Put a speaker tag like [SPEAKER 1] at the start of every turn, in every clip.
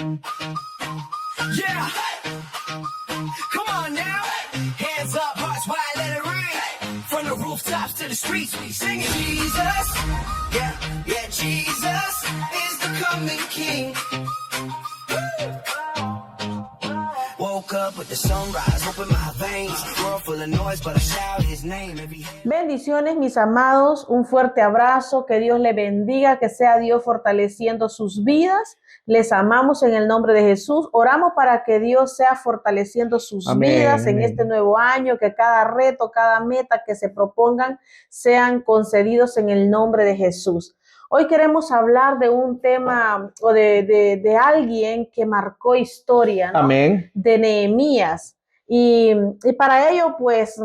[SPEAKER 1] Yeah, come on now. Hands up, hearts wide, let it ring. From the rooftops to the streets, we singing Jesus. Yeah, yeah, Jesus is the coming King. Woke up with the sunrise, open my veins. World full of noise, but I shout his name every.
[SPEAKER 2] Bendiciones, mis amados, un fuerte abrazo, que Dios les bendiga, que sea Dios fortaleciendo sus vidas. Les amamos en el nombre de Jesús. Oramos para que Dios sea fortaleciendo sus vidas en este nuevo año, que cada reto, cada meta que se propongan sean concedidos en el nombre de Jesús. Hoy queremos hablar de un tema o de alguien que marcó historia, ¿no?
[SPEAKER 3] Amén.
[SPEAKER 2] De Nehemías. Y para ello, pues,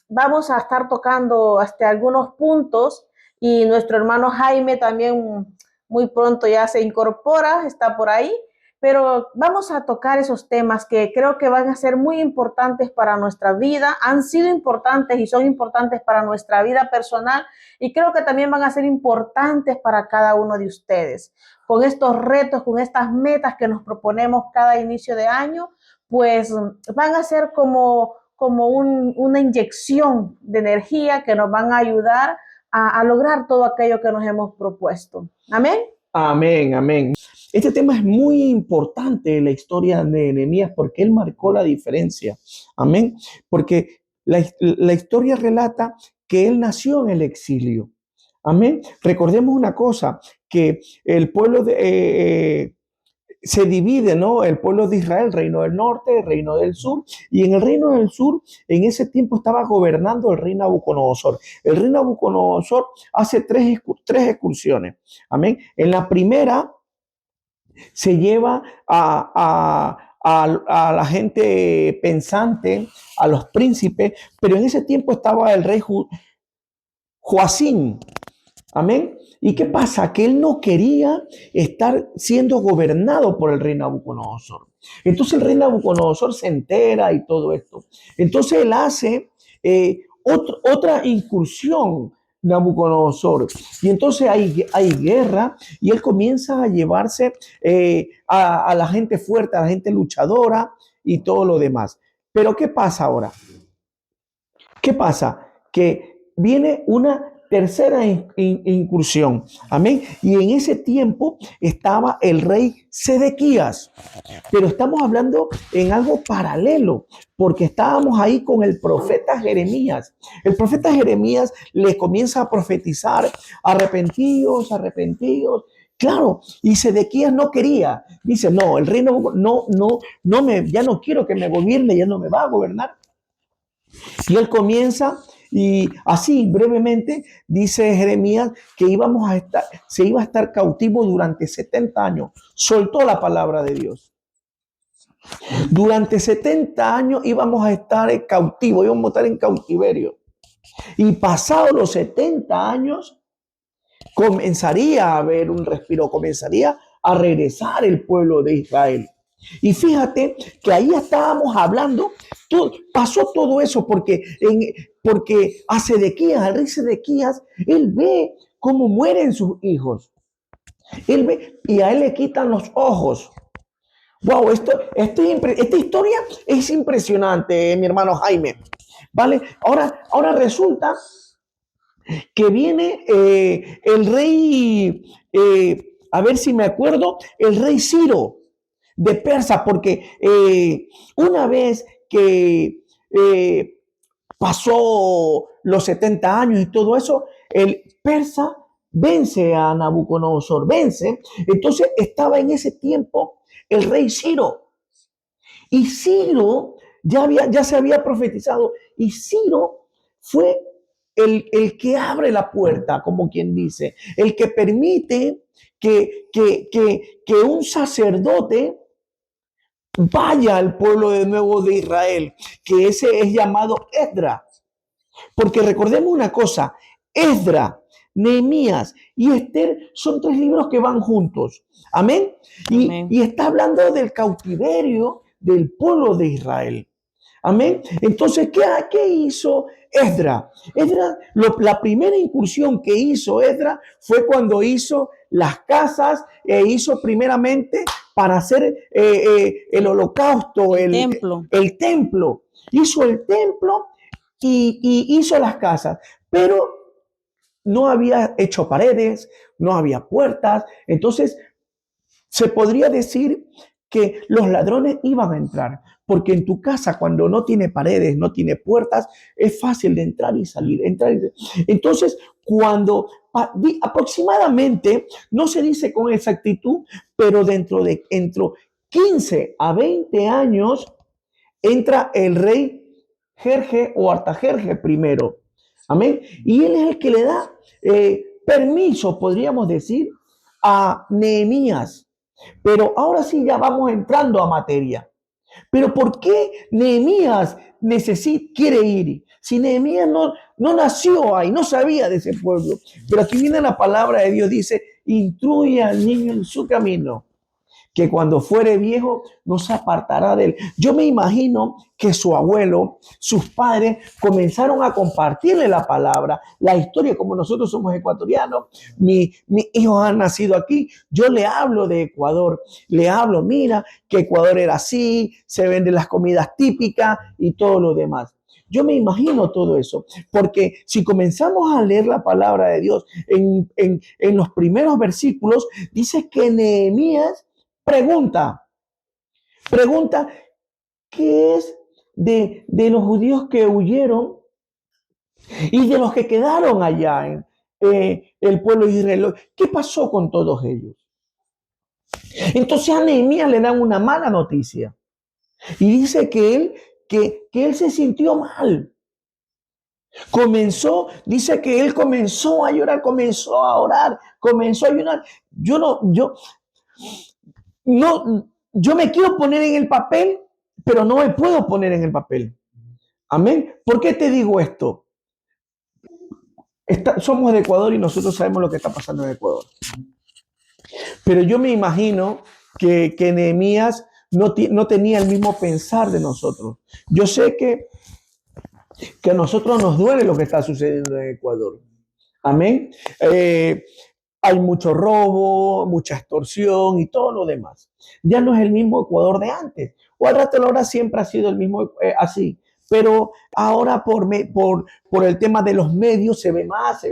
[SPEAKER 2] vamos a estar tocando hasta algunos puntos, y nuestro hermano Jaime también muy pronto ya se incorpora, está por ahí, pero vamos a tocar esos temas que creo que van a ser muy importantes para nuestra vida, han sido importantes y son importantes para nuestra vida personal, y creo que también van a ser importantes para cada uno de ustedes. Con estos retos, con estas metas que nos proponemos cada inicio de año, pues van a ser como una inyección de energía que nos van a ayudar a lograr todo aquello que nos hemos propuesto. Amén.
[SPEAKER 3] Amén, amén. Este tema es muy importante en la historia de Nehemías porque él marcó la diferencia. Amén. Porque la historia relata que él nació en el exilio. Amén. Recordemos una cosa, que el pueblo se divide, ¿no? El pueblo de Israel, el reino del norte, el reino del sur, y en el reino del sur, en ese tiempo estaba gobernando el rey Nabucodonosor. El rey Nabucodonosor hace tres excursiones, amén. En la primera se lleva a la gente pensante, a los príncipes, pero en ese tiempo estaba el rey Joacim, amén. ¿Y qué pasa? Que él no quería estar siendo gobernado por el rey Nabucodonosor. Entonces el rey Nabucodonosor se entera y todo esto. Entonces él hace otra incursión, Nabucodonosor. Y entonces hay guerra y él comienza a llevarse a la gente fuerte, a la gente luchadora y todo lo demás. Pero ¿qué pasa ahora? ¿Qué pasa? Que viene una tercera incursión. Amén. Y en ese tiempo estaba el rey Sedequías. Pero estamos hablando en algo paralelo, porque estábamos ahí con el profeta Jeremías. El profeta Jeremías le comienza a profetizar: arrepentidos, arrepentidos. Claro, y Sedequías no quería. Dice: no, el reino ya no quiero que me gobierne, ya no me va a gobernar. Y él comienza, y así brevemente dice Jeremías que se iba a estar cautivo durante 70 años. Soltó la palabra de Dios. Durante 70 años íbamos a estar cautivos, íbamos a estar en cautiverio. Y pasados los 70 años, comenzaría a haber un respiro, comenzaría a regresar el pueblo de Israel. Y fíjate que ahí estábamos hablando, pasó todo eso porque a Sedequías, al rey Sedequías, él ve cómo mueren sus hijos. Él ve y a él le quitan los ojos. Wow, esta historia es impresionante, mi hermano Jaime. ¿Vale? Ahora resulta que viene el rey, a ver si me acuerdo, el rey Ciro de Persa, porque una vez que pasó los 70 años y todo eso, el persa vence a Nabucodonosor, vence. Entonces estaba en ese tiempo el rey Ciro. Y Ciro ya se había profetizado, y Ciro fue el que abre la puerta, como quien dice, el que permite que un sacerdote vaya al pueblo de nuevo de Israel, que ese es llamado Esdras. Porque recordemos una cosa: Esdras, Nehemías y Esther son 3 libros que van juntos. Amén. Y está hablando del cautiverio del pueblo de Israel. Amén. Entonces, ¿qué hizo Esdras? La primera incursión que hizo Esdras fue cuando hizo las casas e hizo primeramente para hacer el holocausto, el templo. Hizo el templo y hizo las casas, pero no había hecho paredes, no había puertas. Entonces, se podría decir que los ladrones iban a entrar, porque en tu casa cuando no tiene paredes, no tiene puertas, es fácil de entrar y salir. Entonces, cuando aproximadamente, no se dice con exactitud, pero dentro de 15 a 20 años, entra el rey Jerje o Artajerje primero. Amén. Y él es el que le da permiso, podríamos decir, a Nehemías. Pero ahora sí ya vamos entrando a materia. Pero ¿por qué Nehemías quiere ir? Si Nehemías no nació ahí, no sabía de ese pueblo. Pero aquí viene la palabra de Dios, dice, instruye al niño en su camino, que cuando fuere viejo no se apartará de él. Yo me imagino que su abuelo, sus padres comenzaron a compartirle la palabra, la historia, como nosotros somos ecuatorianos, mis hijos han nacido aquí, yo le hablo de Ecuador, le hablo, mira, que Ecuador era así, se venden las comidas típicas y todo lo demás. Yo me imagino todo eso, porque si comenzamos a leer la palabra de Dios en los primeros versículos, dice que Nehemías pregunta, ¿qué es de los judíos que huyeron y de los que quedaron allá en el pueblo de Israel? ¿Qué pasó con todos ellos? Entonces a Nehemías le dan una mala noticia y dice que él se sintió mal. Dice que él comenzó a llorar, comenzó a orar, comenzó a ayunar. Yo me quiero poner en el papel, pero no me puedo poner en el papel. Amén. ¿Por qué te digo esto? Somos de Ecuador y nosotros sabemos lo que está pasando en Ecuador. Pero yo me imagino que Nehemías no tenía el mismo pensar de nosotros. Yo sé que a nosotros nos duele lo que está sucediendo en Ecuador. Amén. Hay mucho robo, mucha extorsión y todo lo demás. Ya no es el mismo Ecuador de antes. O al rato ahora siempre ha sido el mismo así. Pero ahora por el tema de los medios se ve más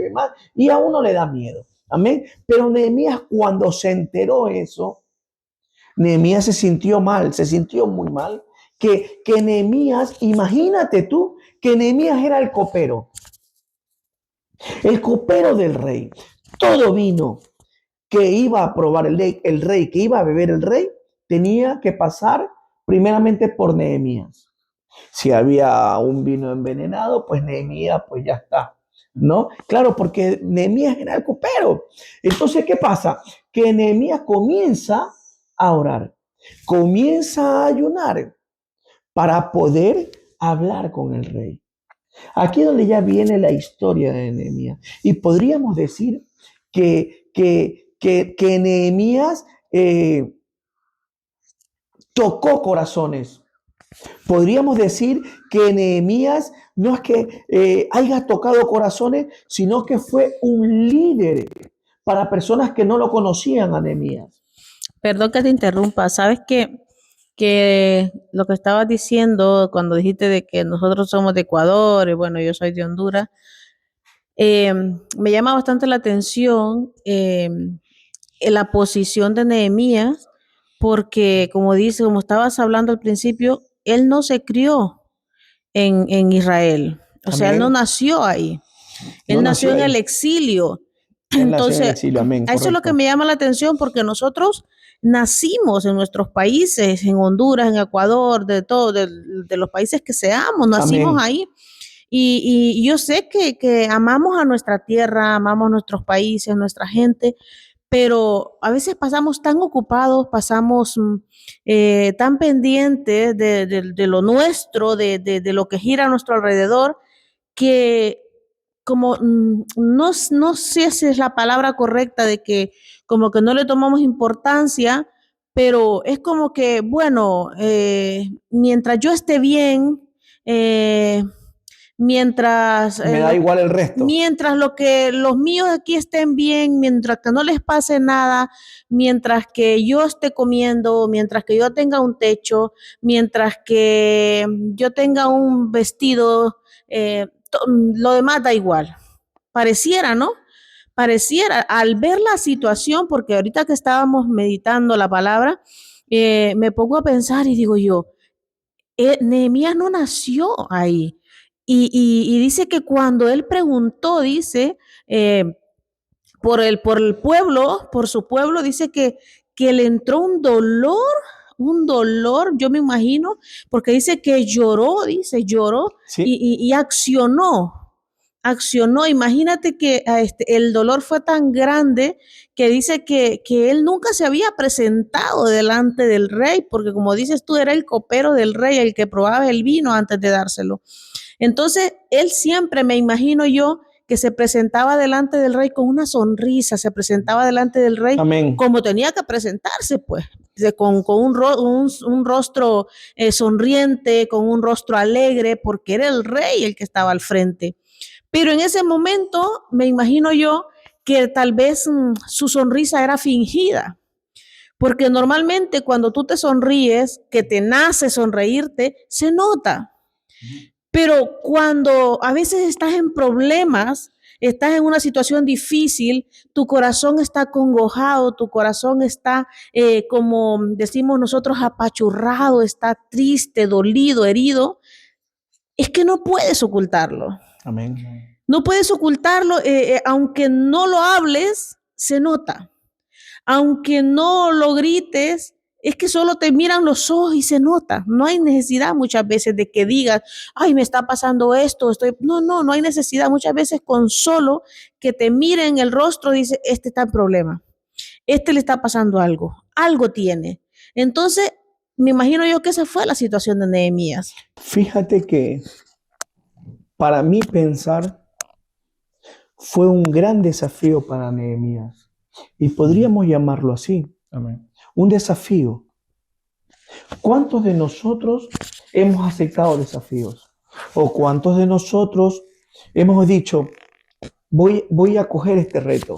[SPEAKER 3] y a uno le da miedo. Amén. Pero Nehemías cuando se enteró eso, Nehemías se sintió mal, se sintió muy mal. Que Nehemías, imagínate tú, que Nehemías era el copero del rey. Todo vino que iba a probar el rey, que iba a beber el rey, tenía que pasar primeramente por Nehemías. Si había un vino envenenado, pues Nehemías, pues ya está, ¿no? Claro, porque Nehemías era el copero. Entonces, ¿qué pasa? Que Nehemías comienza a orar, comienza a ayunar para poder hablar con el rey. Aquí es donde ya viene la historia de Nehemías. Y podríamos decir que Nehemías tocó corazones. Podríamos decir que Nehemías no es que haya tocado corazones, sino que fue un líder para personas que no lo conocían a Nehemías.
[SPEAKER 2] Perdón que te interrumpa, sabes que lo que estabas diciendo cuando dijiste de que nosotros somos de Ecuador y bueno, yo soy de Honduras, me llama bastante la atención en la posición de Nehemías, porque como estabas hablando al principio, él no se crió en Israel, o sea, él no
[SPEAKER 3] Amén.
[SPEAKER 2] nació ahí,
[SPEAKER 3] No
[SPEAKER 2] él nació
[SPEAKER 3] nació
[SPEAKER 2] en
[SPEAKER 3] ahí.
[SPEAKER 2] el exilio.
[SPEAKER 3] Él nació en el
[SPEAKER 2] Entonces,
[SPEAKER 3] exilio. Amén.
[SPEAKER 2] a eso es lo que
[SPEAKER 3] Correcto.
[SPEAKER 2] me llama la atención, porque nosotros nacimos en nuestros países, en Honduras, en Ecuador, de los países que seamos, nacimos
[SPEAKER 3] Amén.
[SPEAKER 2] ahí. Y yo sé que amamos a nuestra tierra, amamos nuestros países, nuestra gente, pero a veces pasamos tan ocupados, pasamos tan pendientes de lo nuestro, de lo que gira a nuestro alrededor, que como no sé si es la palabra correcta de que como que no le tomamos importancia, pero es como que, bueno, mientras yo esté bien, eh, mientras,
[SPEAKER 3] Me da igual el resto.
[SPEAKER 2] mientras lo que los míos aquí estén bien, mientras que no les pase nada, mientras que yo esté comiendo, mientras que yo tenga un techo, mientras que yo tenga un vestido, lo demás da igual. Pareciera, ¿no? Pareciera, al ver la situación, porque ahorita que estábamos meditando la palabra, me pongo a pensar y digo yo, Nehemías no nació ahí. Y dice que cuando él preguntó, dice, eh, por el pueblo, por su pueblo, dice que le entró un dolor, yo me imagino, porque dice que lloró, dice, lloró
[SPEAKER 3] Sí,
[SPEAKER 2] y accionó. Imagínate que el dolor fue tan grande que dice que él nunca se había presentado delante del rey, porque como dices tú, era el copero del rey, el que probaba el vino antes de dárselo. Entonces, él siempre, me imagino yo, que se presentaba delante del rey con una sonrisa, se presentaba delante del rey
[SPEAKER 3] amén.
[SPEAKER 2] como tenía que presentarse, pues, con un rostro sonriente, con un rostro alegre, porque era el rey el que estaba al frente. Pero en ese momento, me imagino yo que tal vez su sonrisa era fingida, porque normalmente cuando tú te sonríes, que te nace sonreírte, se nota. Pero cuando a veces estás en problemas, estás en una situación difícil, tu corazón está acongojado, tu corazón está, como decimos nosotros, apachurrado, está triste, dolido, herido, es que no puedes ocultarlo.
[SPEAKER 3] Amén.
[SPEAKER 2] No puedes ocultarlo, aunque no lo hables, se nota. Aunque no lo grites, es que solo te miran los ojos y se nota. No hay necesidad muchas veces de que digas, ay, me está pasando esto, estoy. No hay necesidad. Muchas veces con solo que te miren el rostro, dice, este está en problema, este le está pasando algo tiene. Entonces, me imagino yo que esa fue la situación de Nehemías.
[SPEAKER 3] Fíjate que para mí pensar fue un gran desafío para Nehemías. Y podríamos llamarlo así,
[SPEAKER 4] Amén.
[SPEAKER 3] un desafío. ¿Cuántos de nosotros hemos aceptado desafíos? ¿O cuántos de nosotros hemos dicho, voy a coger este reto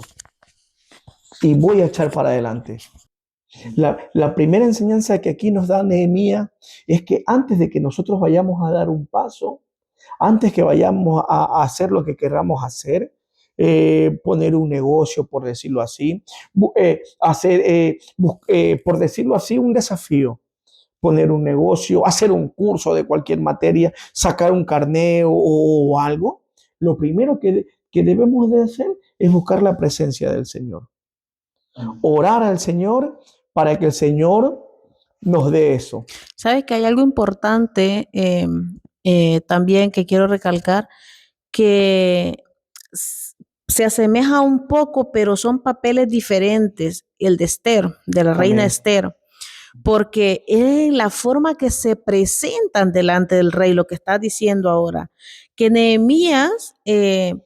[SPEAKER 3] y voy a echar para adelante? La primera enseñanza que aquí nos da Nehemías es que antes de que nosotros vayamos a dar un paso, antes que vayamos a hacer lo que queramos hacer, poner un negocio, por decirlo así, hacer, por decirlo así, un desafío, poner un negocio, hacer un curso de cualquier materia, sacar un carnet o algo, lo primero que debemos de hacer es buscar la presencia del Señor. Orar al Señor para que el Señor nos dé eso.
[SPEAKER 2] Sabes que hay algo importante también que quiero recalcar, que se asemeja un poco, pero son papeles diferentes, el de Esther, de la reina
[SPEAKER 3] Amén.
[SPEAKER 2] Esther, porque es la forma que se presentan delante del rey, lo que estás diciendo ahora, que Nehemías,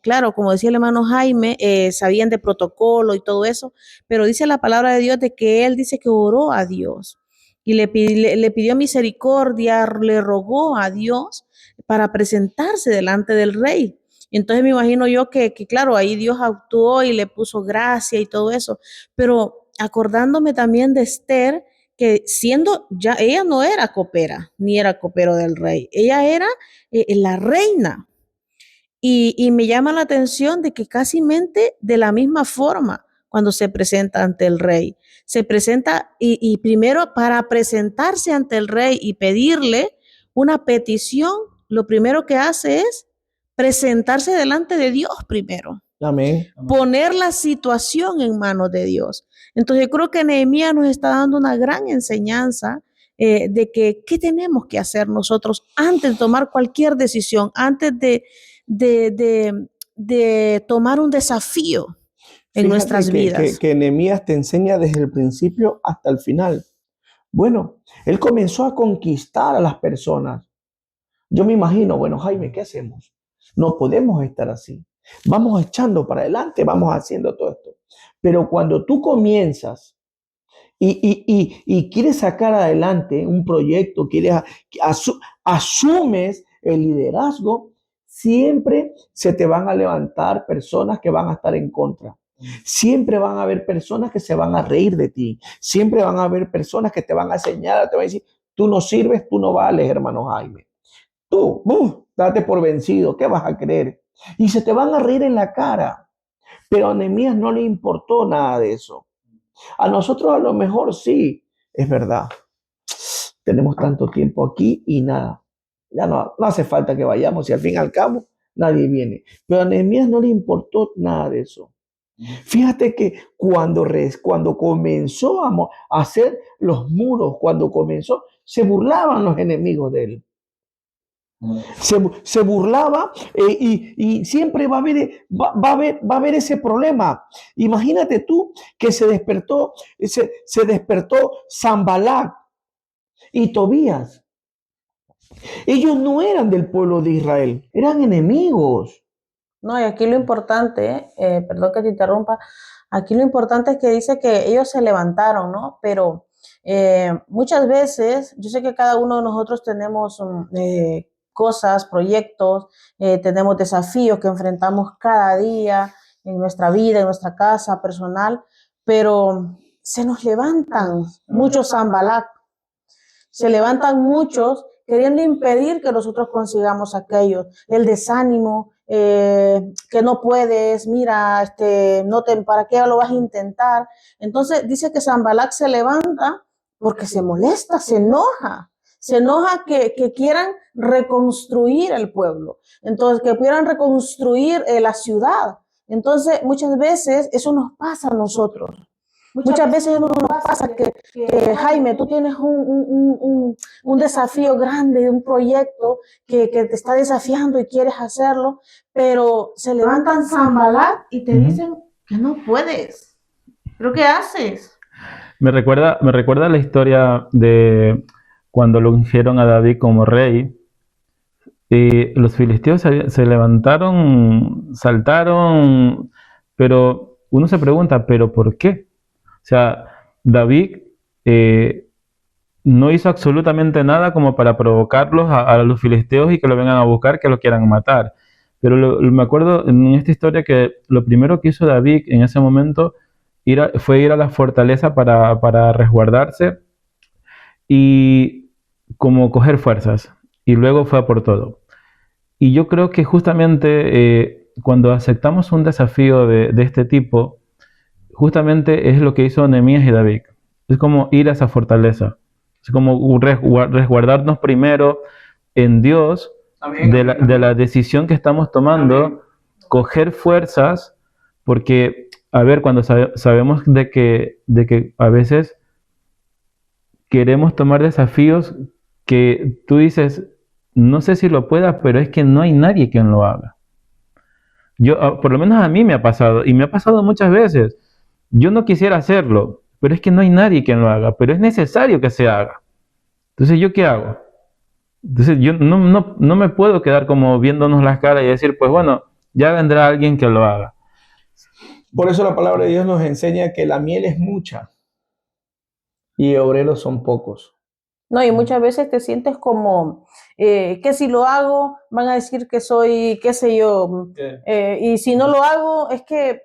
[SPEAKER 2] claro, como decía el hermano Jaime, sabían de protocolo y todo eso, pero dice la palabra de Dios de que él dice que oró a Dios y le pidió misericordia, le rogó a Dios para presentarse delante del rey. Entonces me imagino yo que, claro, ahí Dios actuó y le puso gracia y todo eso, pero acordándome también de Esther, que siendo ya, ella no era copera, ni era copero del rey, ella era la reina. Y me llama la atención de que casi mente de la misma forma cuando se presenta ante el rey. Se presenta y primero para presentarse ante el rey y pedirle una petición, lo primero que hace es presentarse delante de Dios primero,
[SPEAKER 3] Amén.
[SPEAKER 2] poner la situación en manos de Dios. Entonces yo creo que Nehemías nos está dando una gran enseñanza de que qué tenemos que hacer nosotros antes de tomar cualquier decisión, antes de, de, de tomar un desafío en
[SPEAKER 3] Fíjate
[SPEAKER 2] nuestras vidas.
[SPEAKER 3] que Nehemías te enseña desde el principio hasta el final. Bueno, él comenzó a conquistar a las personas. Yo me imagino, bueno, Jaime, ¿qué hacemos? No podemos estar así. Vamos echando para adelante, vamos haciendo todo esto. Pero cuando tú comienzas y quieres sacar adelante un proyecto, asumes el liderazgo, siempre se te van a levantar personas que van a estar en contra. Siempre van a haber personas que se van a reír de ti. Siempre van a haber personas que te van a señalar, te van a decir, tú no sirves, tú no vales, hermano Jaime. Tú, date por vencido, ¿qué vas a creer? Y se te van a reír en la cara. Pero a Nehemías no le importó nada de eso. A nosotros a lo mejor sí, es verdad. Tenemos tanto tiempo aquí y nada. Ya no hace falta que vayamos y al fin y al cabo nadie viene. Pero a Nehemías no le importó nada de eso. Fíjate que cuando comenzó a hacer los muros, cuando comenzó, se burlaban los enemigos de él. Se burlaba y siempre va a haber ese problema. Imagínate tú que se despertó Sanbalat y Tobías. Ellos no eran del pueblo de Israel, eran enemigos.
[SPEAKER 2] No, y aquí lo importante, perdón que te interrumpa, aquí lo importante es que dice que ellos se levantaron, ¿no? Pero muchas veces, yo sé que cada uno de nosotros tenemos cosas, proyectos, tenemos desafíos que enfrentamos cada día en nuestra vida, en nuestra casa personal, pero se nos levantan muchos Sanbalat, se levantan muchos queriendo impedir que nosotros consigamos aquello, el desánimo, que no puedes, mira, ¿para qué lo vas a intentar? Entonces dice que Sanbalat se levanta porque se molesta, se enoja que quieran reconstruir el pueblo, entonces que quieran reconstruir la ciudad. Entonces muchas veces eso nos pasa a nosotros. Muchas veces nos pasa que Jaime, tú tienes un desafío grande, un proyecto que te está desafiando y quieres hacerlo, pero se levantan Sanbalat y te dicen que no puedes. ¿Pero qué haces?
[SPEAKER 4] Me recuerda la historia de cuando lo ungieron a David como rey. Y los filisteos se levantaron, saltaron, pero uno se pregunta, ¿pero por qué? O sea, David no hizo absolutamente nada como para provocarlos a los filisteos y que lo vengan a buscar, que lo quieran matar. Pero me acuerdo en esta historia que lo primero que hizo David en ese momento fue ir a la fortaleza para resguardarse y como coger fuerzas. Y luego fue a por todo. Y yo creo que justamente cuando aceptamos un desafío de este tipo, justamente es lo que hizo Nehemías y David. Es como ir a esa fortaleza. Es como resguardarnos primero en Dios de la decisión que estamos tomando, coger fuerzas, porque, a ver, cuando sabemos de que a veces queremos tomar desafíos que tú dices, no sé si lo pueda, pero es que no hay nadie quien lo haga. Por lo menos a mí me ha pasado, y me ha pasado muchas veces. Yo no quisiera hacerlo, pero es que no hay nadie quien lo haga, pero es necesario que se haga. Entonces, ¿yo qué hago? Entonces, yo no me puedo quedar como viéndonos las caras y decir, pues bueno, ya vendrá alguien que lo haga.
[SPEAKER 3] Por eso la palabra de Dios nos enseña que la miel es mucha y obreros son pocos.
[SPEAKER 2] No, y muchas veces te sientes como que si lo hago van a decir que soy, qué sé yo, y si no lo hago es que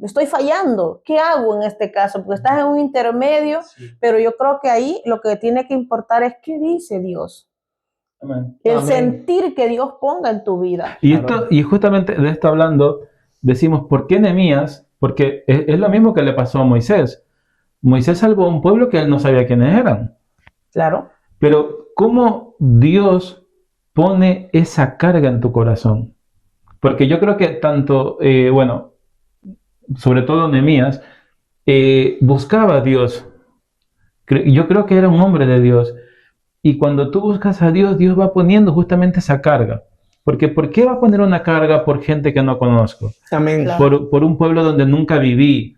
[SPEAKER 2] estoy fallando. ¿Qué hago en este caso? Porque estás en un intermedio, pero yo creo que ahí lo que tiene que importar es qué dice Dios.
[SPEAKER 4] Amén.
[SPEAKER 2] El
[SPEAKER 3] Amén.
[SPEAKER 2] sentir que Dios ponga en tu vida.
[SPEAKER 4] Y justamente de esto hablando, decimos, ¿por qué Nehemías? Porque es lo mismo que le pasó a Moisés. Moisés salvó a un pueblo que él no sabía quiénes eran.
[SPEAKER 2] Claro.
[SPEAKER 4] Pero ¿cómo Dios pone esa carga en tu corazón? Porque yo creo que tanto, sobre todo Nehemías, buscaba a Dios. Yo creo que era un hombre de Dios. Y cuando tú buscas a Dios, Dios va poniendo justamente esa carga. Porque ¿por qué va a poner una carga por gente que no conozco?
[SPEAKER 3] Amén.
[SPEAKER 2] Claro.
[SPEAKER 4] Por un pueblo donde nunca viví.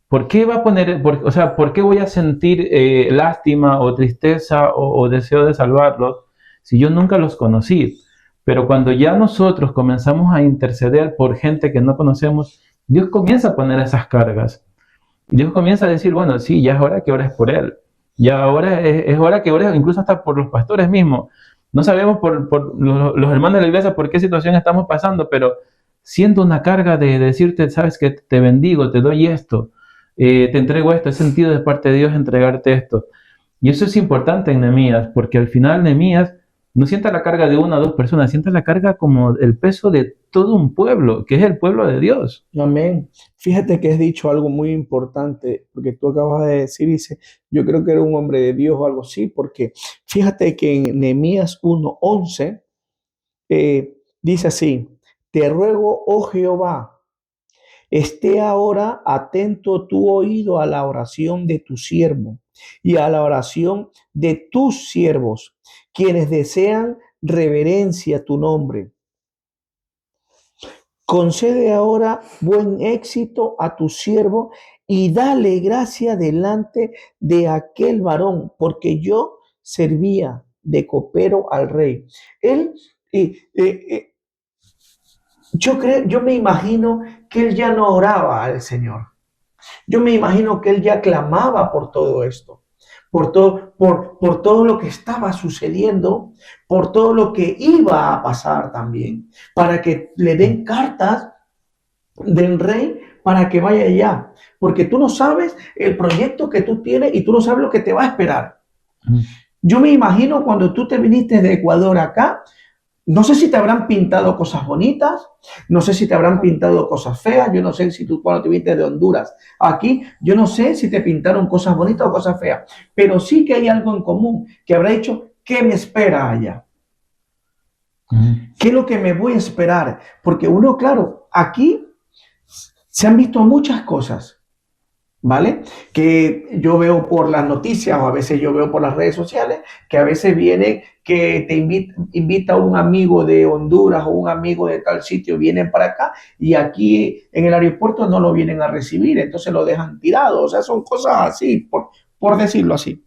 [SPEAKER 4] ¿Por qué va a poner, por qué voy a sentir lástima o tristeza o deseo de salvarlos si yo nunca los conocí? Pero cuando ya nosotros comenzamos a interceder por gente que no conocemos, Dios comienza a poner esas cargas. Dios comienza a decir, bueno, sí, ya es hora que ores por él. Ya ahora es hora que ores incluso hasta por los pastores mismos. no sabemos por los hermanos de la iglesia por qué situación estamos pasando, pero siento una carga de decirte, sabes que te bendigo, te doy esto, te entrego esto, he sentido de parte de Dios entregarte esto. Y eso es importante en Nehemías, porque al final Nehemías no siente la carga de una o dos personas, siente la carga como el peso de todo un pueblo, que es el pueblo de Dios.
[SPEAKER 3] Amén. Fíjate que has dicho algo muy importante, porque tú acabas de decir, dice, yo creo que era un hombre de Dios o algo así, porque fíjate que en Nehemías 1:11 dice así, te ruego, oh Jehová, esté ahora atento tu oído a la oración de tu siervo y a la oración de tus siervos, quienes desean reverencia a tu nombre. Concede ahora buen éxito a tu siervo y dale gracia delante de aquel varón, porque yo servía de copero al rey. Él, yo me imagino que él ya no oraba al Señor. Yo me imagino que él ya clamaba por todo esto, por todo lo que estaba sucediendo, por todo lo que iba a pasar también, para que le den cartas del rey para que vaya allá. Porque tú no sabes el proyecto que tú tienes y tú no sabes lo que te va a esperar. Yo me imagino cuando tú te viniste de Ecuador acá, no sé si te habrán pintado cosas bonitas, no sé si te habrán pintado cosas feas, yo no sé si tú cuando te viniste de Honduras aquí, yo no sé si te pintaron cosas bonitas o cosas feas, pero sí que hay algo en común que habrá dicho, ¿qué me espera allá? ¿Qué es lo que me voy a esperar? Porque uno, claro, aquí se han visto muchas cosas, ¿vale? Que yo veo por las noticias o a veces yo veo por las redes sociales, que a veces viene que te invita un amigo de Honduras o un amigo de tal sitio, vienen para acá y aquí en el aeropuerto no lo vienen a recibir, entonces lo dejan tirado. O sea, son cosas así, por decirlo así.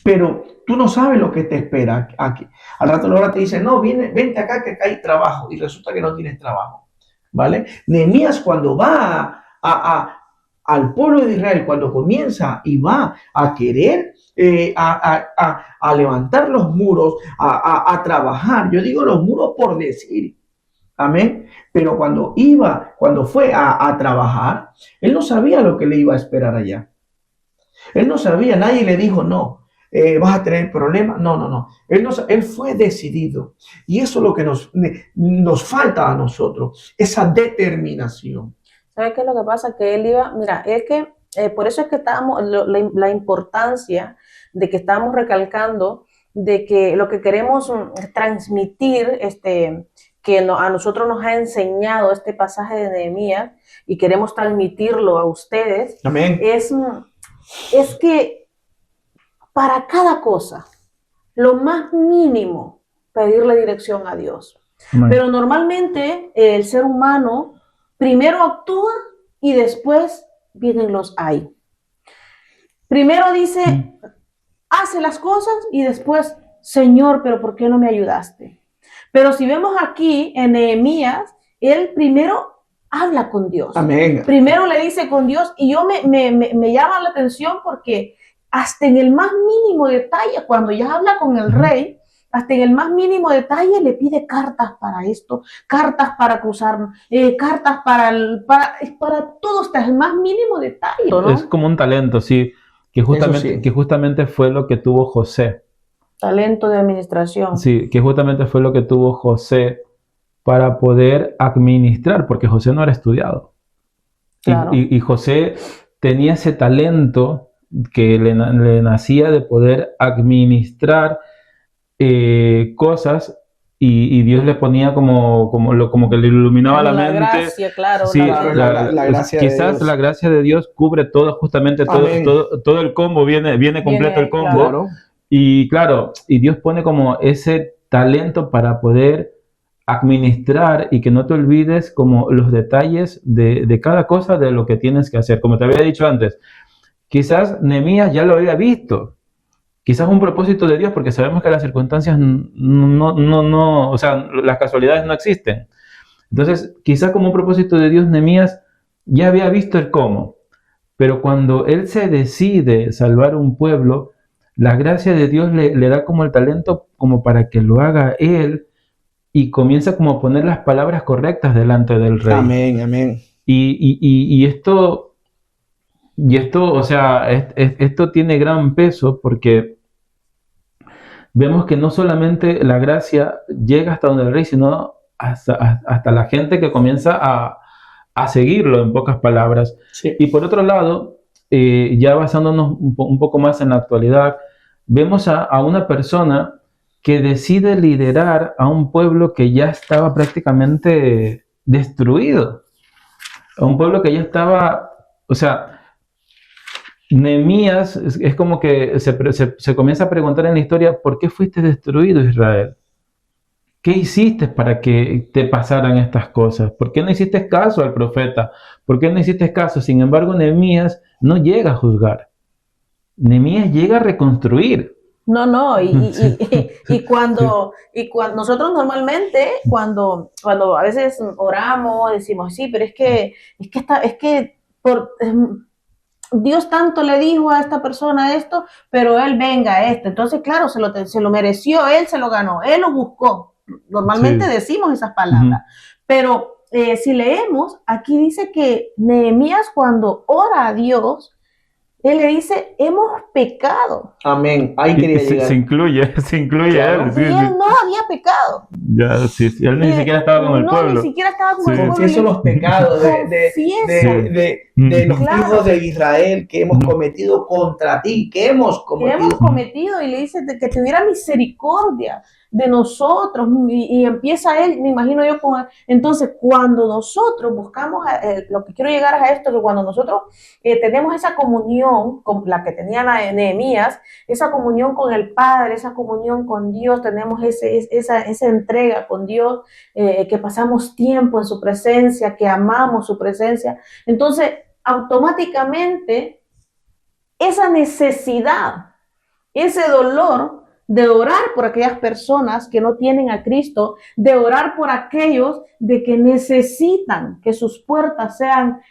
[SPEAKER 3] Pero tú no sabes lo que te espera aquí. Al rato la hora te dicen, no, vente acá que acá hay trabajo y resulta que no tienes trabajo, ¿vale? Nehemías cuando va al pueblo de Israel, cuando comienza y va a querer a levantar los muros, a trabajar, yo digo los muros por decir, amén, pero cuando fue a trabajar, él no sabía lo que le iba a esperar allá. Él no sabía, nadie le dijo, no, vas a tener problemas. No, no, no. Él fue decidido. Y eso es lo que nos falta a nosotros, esa determinación.
[SPEAKER 2] ¿Sabes qué es lo que pasa? Que él iba, mira, es que por eso es que estábamos, la importancia de que estamos recalcando de que lo que queremos transmitir, que a nosotros nos ha enseñado este pasaje de Nehemías y queremos transmitirlo a ustedes,
[SPEAKER 3] Amén.
[SPEAKER 2] es que para cada cosa, lo más mínimo, pedirle dirección a Dios.
[SPEAKER 4] Amén.
[SPEAKER 2] Pero normalmente el ser humano primero actúa y después vienen los hay. Primero dice, hace las cosas y después, Señor, pero ¿por qué no me ayudaste? Pero si vemos aquí en Nehemías, él primero habla con Dios.
[SPEAKER 3] Amén.
[SPEAKER 2] Primero le dice con Dios y yo me llama la atención porque hasta en el más mínimo detalle, cuando ya habla con el rey, hasta en el más mínimo detalle le pide cartas para esto, cartas para cruzar, cartas para todo, hasta el más mínimo detalle, ¿no?
[SPEAKER 4] Es como un talento, sí, que justamente fue lo que tuvo José.
[SPEAKER 2] Talento de administración.
[SPEAKER 4] Sí, que justamente fue lo que tuvo José para poder administrar, porque José no era estudiado.
[SPEAKER 2] Claro.
[SPEAKER 4] Y José tenía ese talento que le nacía de poder administrar cosas y Dios le ponía como que le iluminaba la mente.
[SPEAKER 2] Gracia, claro.
[SPEAKER 4] Sí,
[SPEAKER 3] la gracia de
[SPEAKER 4] quizás
[SPEAKER 3] Dios.
[SPEAKER 4] la gracia de Dios cubre todo, justamente todo el combo, viene completo el combo.
[SPEAKER 3] Claro.
[SPEAKER 4] Y claro, y Dios pone como ese talento para poder administrar y que no te olvides como los detalles de cada cosa de lo que tienes que hacer. Como te había dicho antes, quizás Nehemías ya lo había visto, quizás un propósito de Dios, porque sabemos que las circunstancias no, o sea, las casualidades no existen. Entonces, quizás como un propósito de Dios, Nehemías ya había visto el cómo, pero cuando él se decide salvar un pueblo, la gracia de Dios le da como el talento como para que lo haga él y comienza como a poner las palabras correctas delante del rey.
[SPEAKER 3] Amén, amén.
[SPEAKER 4] Y esto, o sea, esto tiene gran peso porque vemos que no solamente la gracia llega hasta donde el rey, sino hasta la gente que comienza a seguirlo, en pocas palabras.
[SPEAKER 3] Sí.
[SPEAKER 4] Y por otro lado, ya basándonos un poco más en la actualidad, vemos a una persona que decide liderar a un pueblo que ya estaba prácticamente destruido, a un pueblo que ya estaba, o sea, Nehemías es como que se comienza a preguntar en la historia, ¿por qué fuiste destruido, Israel? ¿Qué hiciste para que te pasaran estas cosas? ¿Por qué no hiciste caso al profeta? ¿Por qué no hiciste caso? Sin embargo, Nehemías no llega a juzgar. Nehemías llega a reconstruir.
[SPEAKER 2] No, y cuando nosotros normalmente, cuando a veces oramos, decimos, sí, pero Dios tanto le dijo a esta persona esto, pero él venga a esto. Entonces, claro, se lo mereció, él se lo ganó, él lo buscó. Normalmente
[SPEAKER 4] Sí.
[SPEAKER 2] decimos esas palabras, pero si leemos, aquí dice que Nehemías cuando ora a Dios, él le dice, hemos pecado.
[SPEAKER 3] Amén. Ahí quería llegar.
[SPEAKER 4] Se incluye
[SPEAKER 3] Claro.
[SPEAKER 4] él.
[SPEAKER 2] Y él no había pecado.
[SPEAKER 4] Ya, sí, él ni siquiera estaba con el pueblo.
[SPEAKER 2] Ni siquiera estaba con
[SPEAKER 4] Sí.
[SPEAKER 2] el pueblo.
[SPEAKER 3] Confieso los pecados de los
[SPEAKER 2] Claro.
[SPEAKER 3] hijos de Israel que hemos cometido contra ti, que hemos cometido.
[SPEAKER 2] Y le dice que tuviera misericordia de nosotros y empieza él, me imagino yo, entonces cuando nosotros buscamos, lo que quiero llegar a esto, que cuando nosotros tenemos esa comunión con la que tenía Nehemías, esa comunión con el Padre, esa comunión con Dios, tenemos esa entrega con Dios, que pasamos tiempo en su presencia, que amamos su presencia, entonces automáticamente esa necesidad, ese dolor de orar por aquellas personas que no tienen a Cristo, de orar por aquellos de que necesitan que sus puertas sean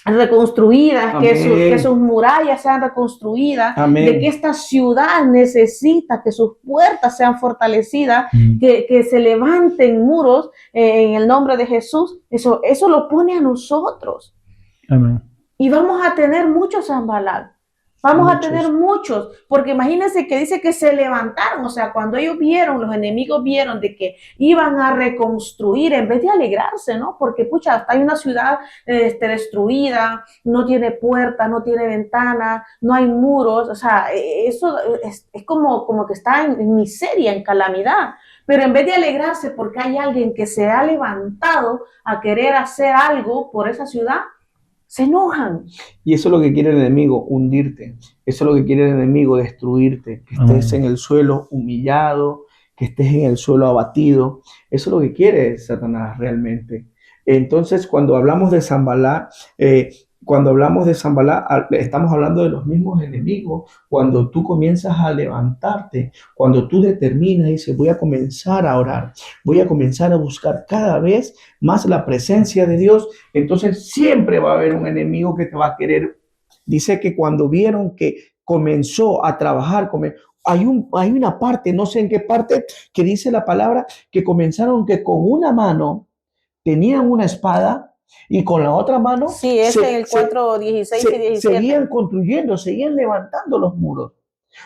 [SPEAKER 2] reconstruidas, que sus murallas sean reconstruidas,
[SPEAKER 3] Amén.
[SPEAKER 2] de que esta ciudad necesita que sus puertas sean fortalecidas, que se levanten muros en el nombre de Jesús. Eso lo pone a nosotros.
[SPEAKER 4] Amén.
[SPEAKER 2] Y vamos a tener muchos Sanballat. Vamos a tener muchos, porque imagínense que dice que se levantaron, o sea, cuando ellos vieron, los enemigos vieron de que iban a reconstruir, en vez de alegrarse, ¿no? Porque, pucha, hay una ciudad destruida, no tiene puertas, no tiene ventanas, no hay muros, o sea, eso es como que está en miseria, en calamidad. Pero en vez de alegrarse porque hay alguien que se ha levantado a querer hacer algo por esa ciudad, se enojan.
[SPEAKER 3] Y eso es lo que quiere el enemigo, hundirte. Eso es lo que quiere el enemigo, destruirte. Que estés en el suelo humillado, que estés en el suelo abatido. Eso es lo que quiere Satanás realmente. Entonces, cuando hablamos de Sanballat, estamos hablando de los mismos enemigos. Cuando tú comienzas a levantarte, cuando tú determinas y dices, voy a comenzar a orar, voy a comenzar a buscar cada vez más la presencia de Dios, entonces siempre va a haber un enemigo que te va a querer. Dice que cuando vieron que comenzó a trabajar, hay una parte, no sé en qué parte, que dice la palabra, que comenzaron que con una mano tenían una espada y con la otra mano
[SPEAKER 2] sí, es en el 4, 16 y 17.
[SPEAKER 3] Seguían construyendo, seguían levantando los muros.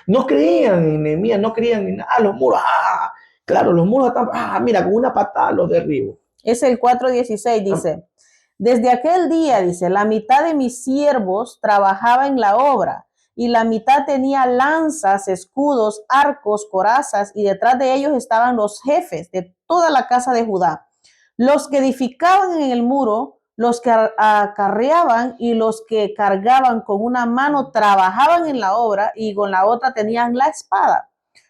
[SPEAKER 3] No creían en Nehemías, no creían en los muros. Claro, los muros están, mira, con una patada los derribo.
[SPEAKER 2] Es el 4:16, dice. Desde aquel día, dice, la mitad de mis siervos trabajaba en la obra y la mitad tenía lanzas, escudos, arcos, corazas, y detrás de ellos estaban los jefes de toda la casa de Judá. Los que edificaban en el muro, los que acarreaban y los que cargaban con una mano trabajaban en la obra y con la otra tenían la espada.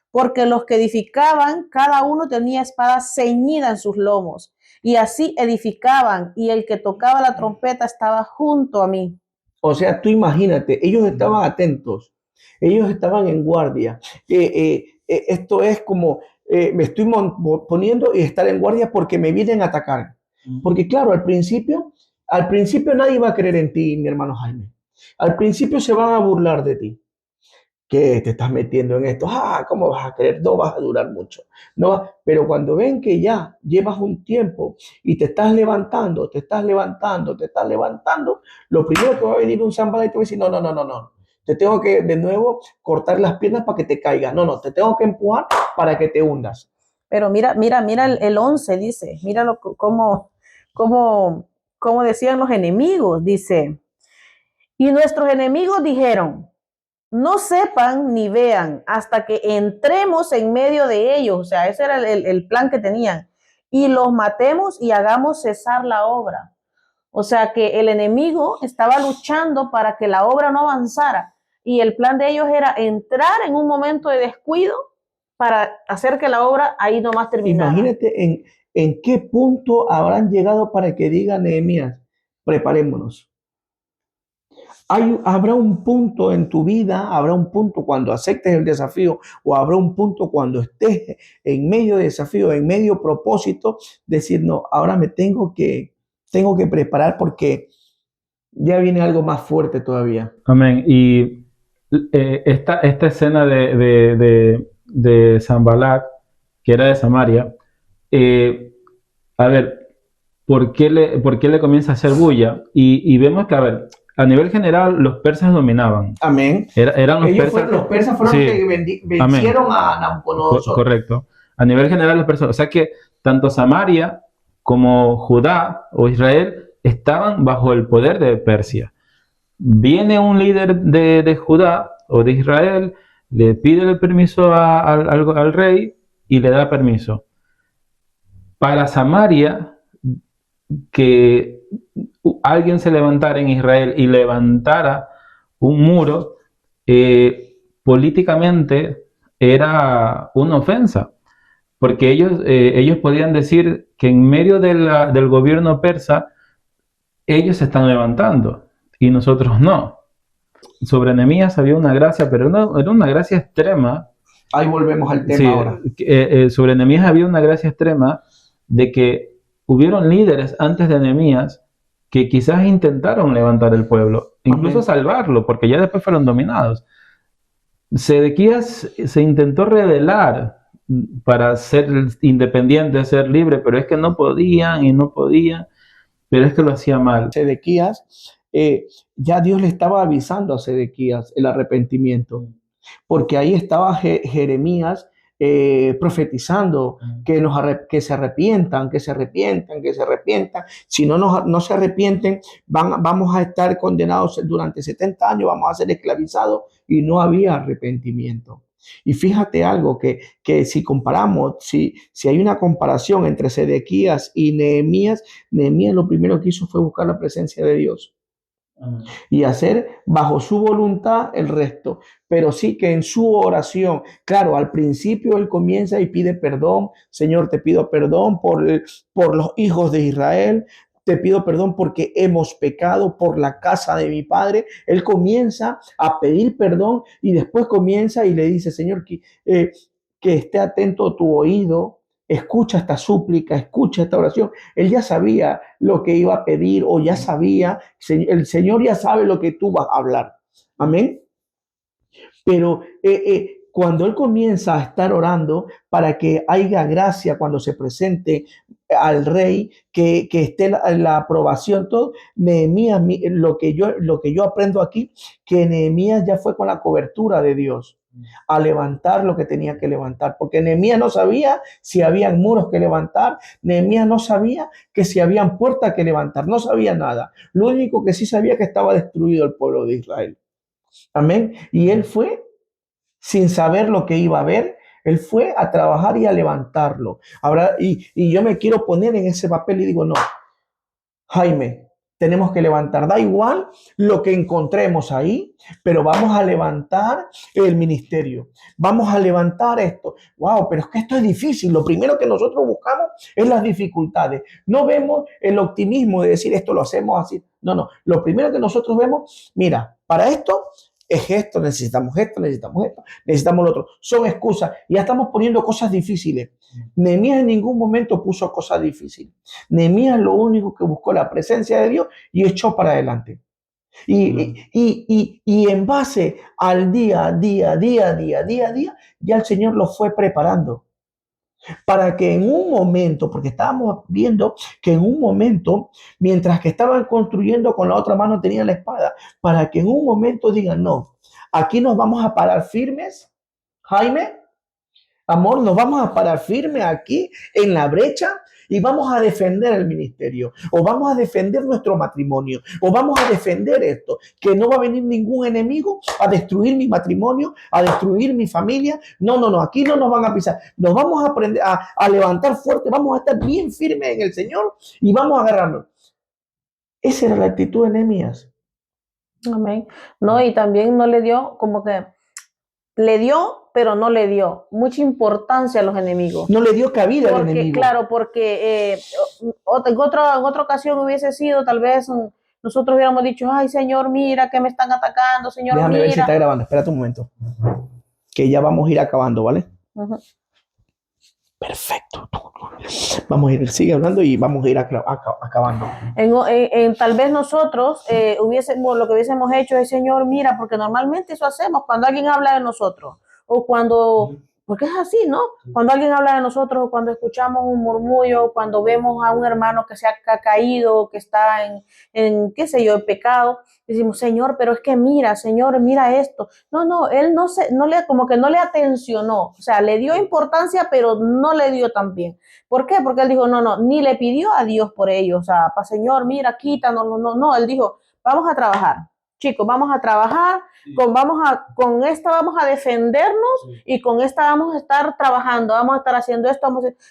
[SPEAKER 2] Porque los que edificaban, cada uno tenía espada ceñida en sus lomos. Y así edificaban, y el que tocaba la trompeta estaba junto a mí.
[SPEAKER 3] O sea, tú imagínate, ellos estaban atentos, ellos estaban en guardia. Esto es como, me estoy poniendo y estar en guardia porque me vienen a atacar. Porque claro, al principio nadie va a creer en ti, mi hermano Jaime. Al principio se van a burlar de ti. ¿Qué te estás metiendo en esto? ¿Cómo vas a creer? No vas a durar mucho. No pero cuando ven que ya llevas un tiempo y te estás levantando, te estás levantando, te estás levantando, lo primero que va a venir un Sanballat y te va a decir, no, no, no, no, no. Te tengo que de nuevo cortar las piernas para que te caigas. No, no, te tengo que empujar para que te hundas.
[SPEAKER 2] Pero mira el 11 dice, míralo cómo decían los enemigos, dice, y nuestros enemigos dijeron, no sepan ni vean hasta que entremos en medio de ellos, o sea, ese era el plan que tenían, y los matemos y hagamos cesar la obra. O sea que el enemigo estaba luchando para que la obra no avanzara y el plan de ellos era entrar en un momento de descuido para hacer que la obra ahí nomás terminara.
[SPEAKER 3] Imagínate en qué punto habrán llegado para que diga Nehemías, preparémonos. Habrá un punto en tu vida, habrá un punto cuando aceptes el desafío o habrá un punto cuando estés en medio de desafío, en medio propósito, decir, no, ahora me tengo que preparar porque ya viene algo más fuerte todavía.
[SPEAKER 4] Amén. Y esta escena de Sanballat, que era de Samaria, a ver, ¿por qué le comienza a hacer bulla? Y vemos que, a ver, a nivel general, los persas dominaban.
[SPEAKER 3] Amén.
[SPEAKER 4] Eran
[SPEAKER 3] Los persas fueron
[SPEAKER 4] sí,
[SPEAKER 3] los que vencieron a Nabucodonosor.
[SPEAKER 4] Correcto. A nivel general, los persas, o sea que tanto Samaria como Judá o Israel estaban bajo el poder de Persia. Viene un líder de Judá o de Israel, le pide el permiso al rey y le da permiso. Para Samaria, que alguien se levantara en Israel y levantara un muro, políticamente era una ofensa, porque ellos podían decir que en medio del gobierno persa, ellos se están levantando y nosotros no. Sobre Nehemías había una gracia, pero era una gracia extrema.
[SPEAKER 3] Ahí volvemos al tema
[SPEAKER 4] Sí,
[SPEAKER 3] ahora.
[SPEAKER 4] sobre Nehemías había una gracia extrema de que hubieron líderes antes de Nehemías que quizás intentaron levantar el pueblo, incluso salvarlo, porque ya después fueron dominados. Sedequías se intentó rebelar para ser independiente, ser libre, pero es que no podían y no podían, pero es que lo hacía mal.
[SPEAKER 3] Sedequías, ya Dios le estaba avisando a Sedequías el arrepentimiento, porque ahí estaba Jeremías profetizando que se arrepientan, que se arrepientan, que se arrepientan. Si no se arrepienten, vamos a estar condenados durante 70 años, vamos a ser esclavizados, y no había arrepentimiento. Y fíjate algo, que si comparamos, si hay una comparación entre Sedequías y Nehemías, Nehemías lo primero que hizo fue buscar la presencia de Dios y hacer bajo su voluntad el resto. Pero sí que en su oración, claro, al principio él comienza y pide perdón. Señor, te pido perdón por los hijos de Israel. Te pido perdón porque hemos pecado por la casa de mi padre. Él comienza a pedir perdón y después comienza y le dice, Señor, que esté atento tu oído, escucha esta súplica, escucha esta oración. Él ya sabía lo que iba a pedir o ya sabía, el Señor ya sabe lo que tú vas a hablar. Amén. Pero cuando él comienza a estar orando para que haya gracia cuando se presente al rey, que esté la aprobación, todo, Nehemías, lo que yo aprendo aquí, que Nehemías ya fue con la cobertura de Dios a levantar lo que tenía que levantar, porque Nehemías no sabía si habían muros que levantar, Nehemías no sabía que si habían puertas que levantar, no sabía nada. Lo único que sí sabía que estaba destruido el pueblo de Israel. Amén. Y él fue sin saber lo que iba a ver. Él fue a trabajar y a levantarlo. Ahora, y yo me quiero poner en ese papel y digo, no, Jaime, tenemos que levantar. Da igual lo que encontremos ahí, pero vamos a levantar el ministerio. Vamos a levantar esto. Wow, pero es que esto es difícil. Lo primero que nosotros buscamos es las dificultades. No vemos el optimismo de decir esto lo hacemos así. No, no. Lo primero que nosotros vemos, mira, para esto es esto, necesitamos esto, necesitamos lo otro. Son excusas. Ya estamos poniendo cosas difíciles. Nehemías en ningún momento puso cosas difíciles. Nehemías lo único que buscó la presencia de Dios y echó para adelante. Y en base al día, ya el Señor lo fue preparando para que en un momento, porque estábamos viendo que en un momento, mientras que estaban construyendo con la otra mano tenían la espada, para que en un momento digan, no, aquí nos vamos a parar firmes, Jaime, amor, nos vamos a parar firme aquí en la brecha y vamos a defender el ministerio, o vamos a defender nuestro matrimonio, o vamos a defender esto, que no va a venir ningún enemigo a destruir mi matrimonio, a destruir mi familia. No, no, no, aquí no nos van a pisar. Nos vamos a aprender a levantar fuerte, vamos a estar bien firmes en el Señor y vamos a agarrarnos. Esa era la actitud de Nehemías.
[SPEAKER 2] Amén. No, y también no le dio, como que le dio, pero no le dio mucha importancia a los enemigos.
[SPEAKER 3] No le dio cabida al
[SPEAKER 2] Porque,
[SPEAKER 3] enemigo.
[SPEAKER 2] claro, porque en otra ocasión hubiese sido, tal vez nosotros hubiéramos dicho, ay, Señor, mira que me están atacando, Señor,
[SPEAKER 3] Déjame ver si está
[SPEAKER 2] mira.
[SPEAKER 3] grabando. Espérate un momento. Que ya vamos a ir acabando, ¿vale?
[SPEAKER 2] Ujú.
[SPEAKER 3] Perfecto. Vamos a ir, sigue hablando y vamos a ir acabando.
[SPEAKER 2] Tal vez nosotros lo que hubiésemos hecho es, Señor, mira, porque normalmente eso hacemos cuando alguien habla de nosotros, o cuando, porque es así, ¿no? Cuando alguien habla de nosotros, o cuando escuchamos un murmullo, cuando vemos a un hermano que se ha caído, que está qué sé yo, en pecado, decimos, Señor, pero es que mira, Señor, mira esto. No, él como que no le atencionó, o sea, le dio importancia, pero no le dio tan bien. ¿Por qué? Porque él dijo, no, ni le pidió a Dios por ello, o sea, Señor, mira, quítanos, no, él dijo, vamos a trabajar, chicos, vamos a trabajar, con esta vamos a defendernos y con esta vamos a estar trabajando, vamos a estar haciendo esto,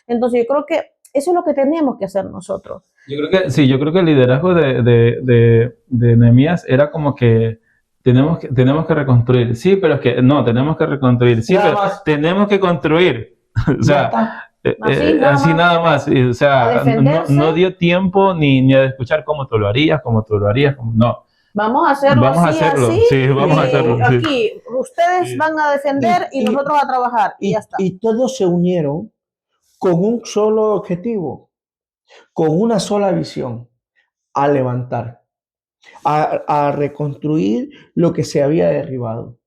[SPEAKER 2] entonces yo creo que eso es lo que tenemos que hacer nosotros.
[SPEAKER 4] Yo creo que sí, yo creo que el liderazgo de Nehemías era como que tenemos que reconstruir. Sí, pero es que no, tenemos que reconstruir. Sí,
[SPEAKER 3] Nada
[SPEAKER 4] pero
[SPEAKER 3] más.
[SPEAKER 4] tenemos que construir. O
[SPEAKER 3] Ya
[SPEAKER 4] sea,
[SPEAKER 3] está.
[SPEAKER 4] así nada más. O
[SPEAKER 2] A
[SPEAKER 4] sea,
[SPEAKER 2] defenderse.
[SPEAKER 4] no dio tiempo ni a escuchar cómo tú lo harías, no.
[SPEAKER 2] Vamos a hacerlo
[SPEAKER 4] Vamos a
[SPEAKER 2] así,
[SPEAKER 4] hacerlo,
[SPEAKER 2] así,
[SPEAKER 4] sí, vamos a hacerlo, sí.
[SPEAKER 2] aquí, ustedes van a defender y nosotros a trabajar, y ya está.
[SPEAKER 3] Y todos se unieron con un solo objetivo, con una sola visión, a levantar, a reconstruir lo que se había derribado.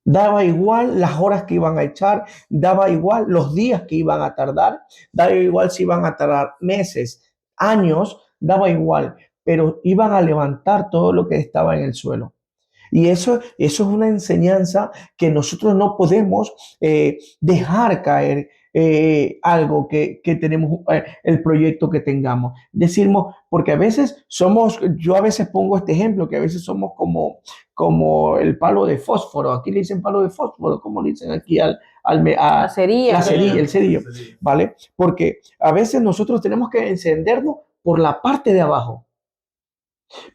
[SPEAKER 3] Daba igual las horas que iban a echar, daba igual los días que iban a tardar, daba igual si iban a tardar meses, años, daba igual, pero iban a levantar todo lo que estaba en el suelo. Y eso es una enseñanza que nosotros no podemos dejar caer algo que tenemos, el proyecto que tengamos. Decimos, porque a veces yo a veces pongo este ejemplo, que a veces somos como el palo de fósforo. Aquí le dicen palo de fósforo, como le dicen aquí
[SPEAKER 2] La cerilla.
[SPEAKER 3] la cerilla, el cerillo, ¿vale? Porque a veces nosotros tenemos que encendernos por la parte de abajo.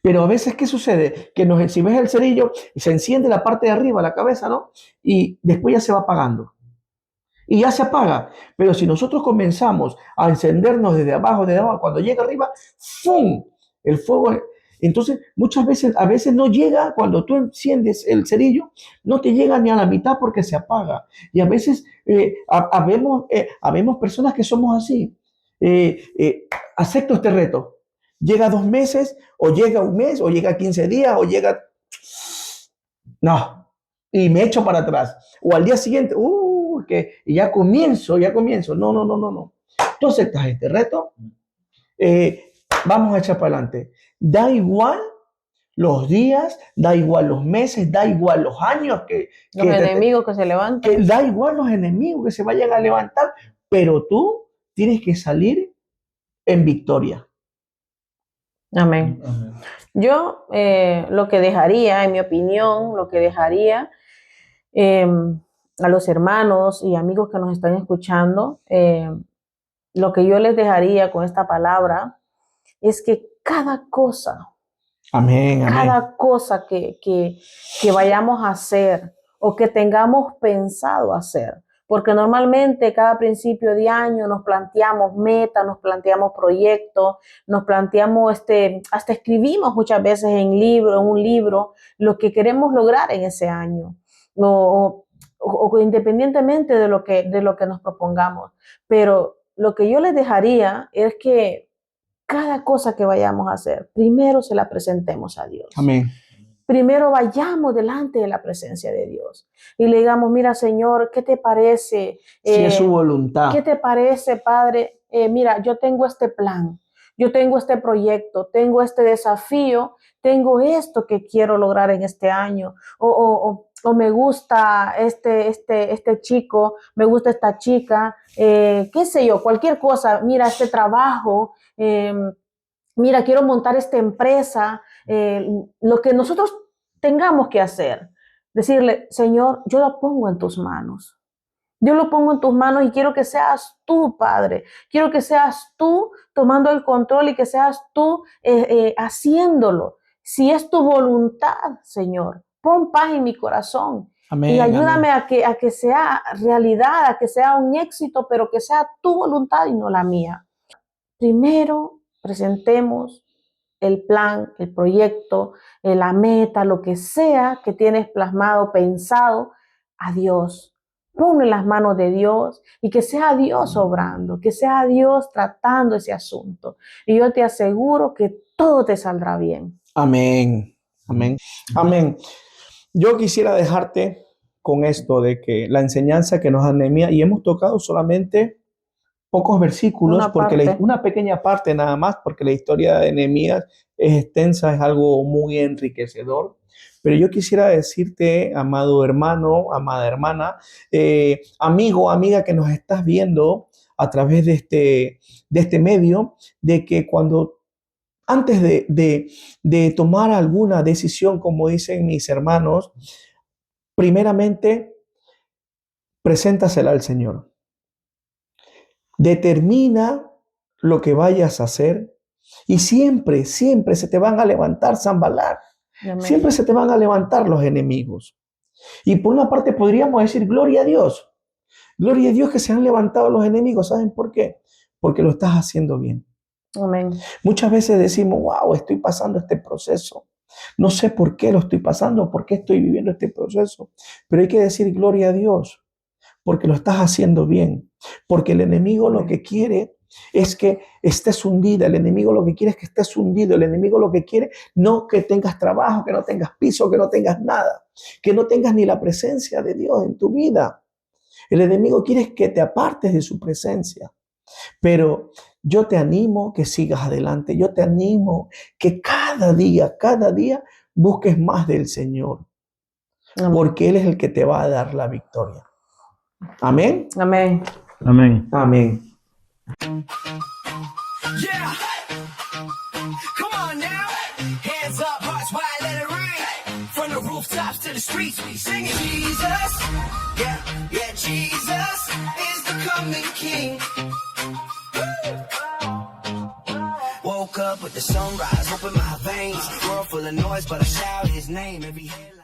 [SPEAKER 3] Pero a veces, ¿qué sucede? Que si ves el cerillo, se enciende la parte de arriba, la cabeza, ¿no? Y después ya se va apagando. Y ya se apaga. Pero si nosotros comenzamos a encendernos desde abajo, cuando llega arriba, ¡fum! El fuego. Entonces, muchas veces, a veces no llega, cuando tú enciendes el cerillo, no te llega ni a la mitad porque se apaga. Y a veces habemos personas que somos así. Acepto este reto. Llega 2 meses, o llega un mes, o llega 15 días, o llega... No, y me echo para atrás. O al día siguiente, y ya comienzo. No. Tú aceptas este reto, vamos a echar para adelante. Da igual los días, da igual los meses, da igual los años
[SPEAKER 2] Los enemigos que se levantan.
[SPEAKER 3] da igual los enemigos que se vayan a levantar, pero tú tienes que salir en victoria.
[SPEAKER 2] Amén. Yo lo que dejaría, en mi opinión, a los hermanos y amigos que nos están escuchando, lo que yo les dejaría con esta palabra es que cada cosa,
[SPEAKER 3] Amén.
[SPEAKER 2] cada cosa que vayamos a hacer o que tengamos pensado hacer, porque normalmente cada principio de año nos planteamos metas, nos planteamos proyectos, nos planteamos, hasta escribimos muchas veces en un libro, lo que queremos lograr en ese año, o independientemente de lo que nos propongamos. Pero lo que yo les dejaría es que cada cosa que vayamos a hacer, primero se la presentemos a Dios.
[SPEAKER 3] Amén.
[SPEAKER 2] Primero vayamos delante de la presencia de Dios y le digamos, mira, Señor, ¿qué te parece?
[SPEAKER 3] Si es su voluntad.
[SPEAKER 2] ¿Qué te parece, Padre? Mira, yo tengo este plan, yo tengo este proyecto, tengo este desafío, tengo esto que quiero lograr en este año, o me gusta este chico, me gusta esta chica, qué sé yo, cualquier cosa, mira, este trabajo, mira, quiero montar esta empresa, lo que nosotros tengamos que hacer, decirle, Señor, yo lo pongo en tus manos. Yo lo pongo en tus manos y quiero que seas tú, Padre. Quiero que seas tú tomando el control y que seas tú haciéndolo. Si es tu voluntad, Señor, pon paz en mi corazón.
[SPEAKER 3] Amén,
[SPEAKER 2] Y ayúdame
[SPEAKER 3] amén.
[SPEAKER 2] a que sea realidad, a que sea un éxito, pero que sea tu voluntad y no la mía. Primero, presentemos el plan, el proyecto, la meta, lo que sea que tienes plasmado, pensado, a Dios. Ponlo en las manos de Dios y que sea Dios obrando, que sea Dios tratando ese asunto. Y yo te aseguro que todo te saldrá bien.
[SPEAKER 3] Amén. Amén. Amén. Yo quisiera dejarte con esto de que la enseñanza que nos da Nehemías, y hemos tocado solamente pocos versículos,
[SPEAKER 2] Una
[SPEAKER 3] porque
[SPEAKER 2] parte.
[SPEAKER 3] una pequeña parte nada más, porque la historia de Nehemías es extensa, es algo muy enriquecedor. Pero yo quisiera decirte, amado hermano, amada hermana, amigo, amiga que nos estás viendo a través de este medio, de que cuando antes de tomar alguna decisión, como dicen mis hermanos, primeramente, preséntasela al Señor. Determina lo que vayas a hacer y siempre, siempre se te van a levantar Sanbalat.
[SPEAKER 2] Amén.
[SPEAKER 3] Siempre se te van a levantar los enemigos. Y por una parte podríamos decir, gloria a Dios. Gloria a Dios que se han levantado los enemigos. ¿Saben por qué? Porque lo estás haciendo bien.
[SPEAKER 2] Amén.
[SPEAKER 3] Muchas veces decimos, wow, estoy pasando este proceso. No sé por qué lo estoy pasando, por qué estoy viviendo este proceso. Pero hay que decir gloria a Dios, porque lo estás haciendo bien. Porque el enemigo lo que quiere es que estés hundida. El enemigo lo que quiere es que estés hundido. El enemigo lo que quiere no que tengas trabajo, que no tengas piso, que no tengas nada. Que no tengas ni la presencia de Dios en tu vida. El enemigo quiere que te apartes de su presencia. Pero yo te animo que sigas adelante. Yo te animo que cada día busques más del Señor.
[SPEAKER 2] Amén.
[SPEAKER 3] Porque Él es el que te va a dar la victoria. Amén.
[SPEAKER 2] Amén.
[SPEAKER 4] Amén.
[SPEAKER 3] Amén.
[SPEAKER 1] Yeah. Come on now. Hands up, hearts wide, let it rain. From the rooftops to the streets, we singing Jesus. Yeah, yeah, Jesus is the coming King. Woke up with the sunrise, open my veins. World full of noise, but I shout his name every headline.